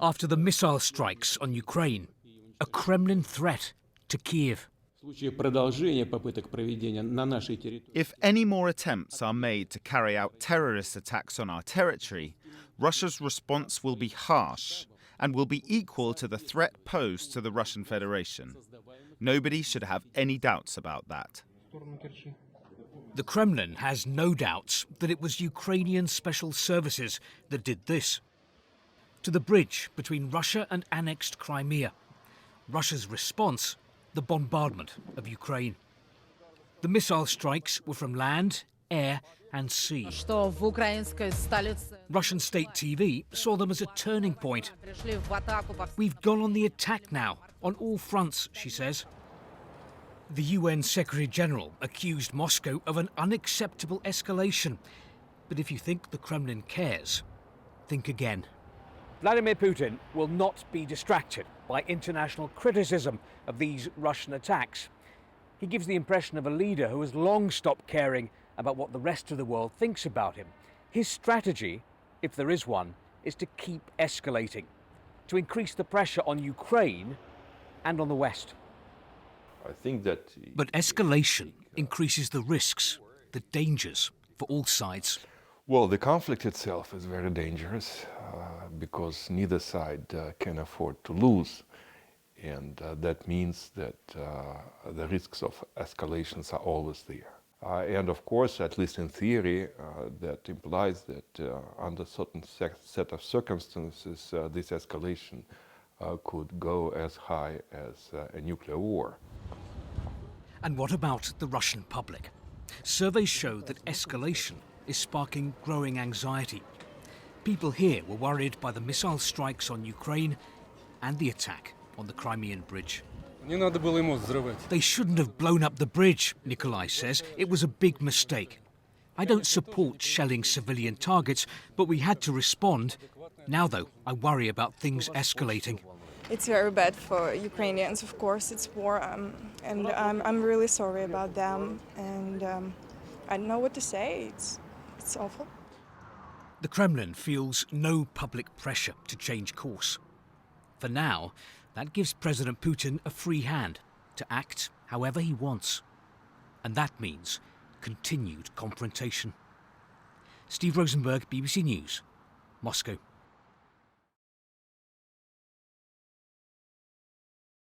After the missile strikes on Ukraine, a Kremlin threat to Kiev. If any more attempts are made to carry out terrorist attacks on our territory, Russia's response will be harsh and will be equal to the threat posed to the Russian Federation. Nobody should have any doubts about that. The Kremlin has no doubts that it was Ukrainian special services that did this. To the bridge between Russia and annexed Crimea. Russia's response, the bombardment of Ukraine. The missile strikes were from land, air and sea. Russian state TV saw them as a turning point. We've gone on the attack now, on all fronts, she says. The UN Secretary-General accused Moscow of an unacceptable escalation. But if you think the Kremlin cares, think again. Vladimir Putin will not be distracted by international criticism of these Russian attacks. He gives the impression of a leader who has long stopped caring about what the rest of the world thinks about him. His strategy, if there is one, is to keep escalating, to increase the pressure on Ukraine and on the West. I think that... But escalation increases the risks, the dangers for all sides. Well, the conflict itself is very dangerous because neither side can afford to lose. And that means that the risks of escalations are always there. And of course, at least in theory, that implies that under certain set of circumstances, this escalation could go as high as a nuclear war. And what about the Russian public? Surveys show that escalation is sparking growing anxiety. People here were worried by the missile strikes on Ukraine and the attack on the Crimean bridge. They shouldn't have blown up the bridge, Nikolai says. It was a big mistake. I don't support shelling civilian targets, but we had to respond. Now, though, I worry about things escalating. It's very bad for Ukrainians, of course. It's war, and I'm really sorry about them. And I don't know what to say. It's awful. The Kremlin feels no public pressure to change course. For now, that gives President Putin a free hand to act however he wants. And that means continued confrontation. Steve Rosenberg, BBC News, Moscow.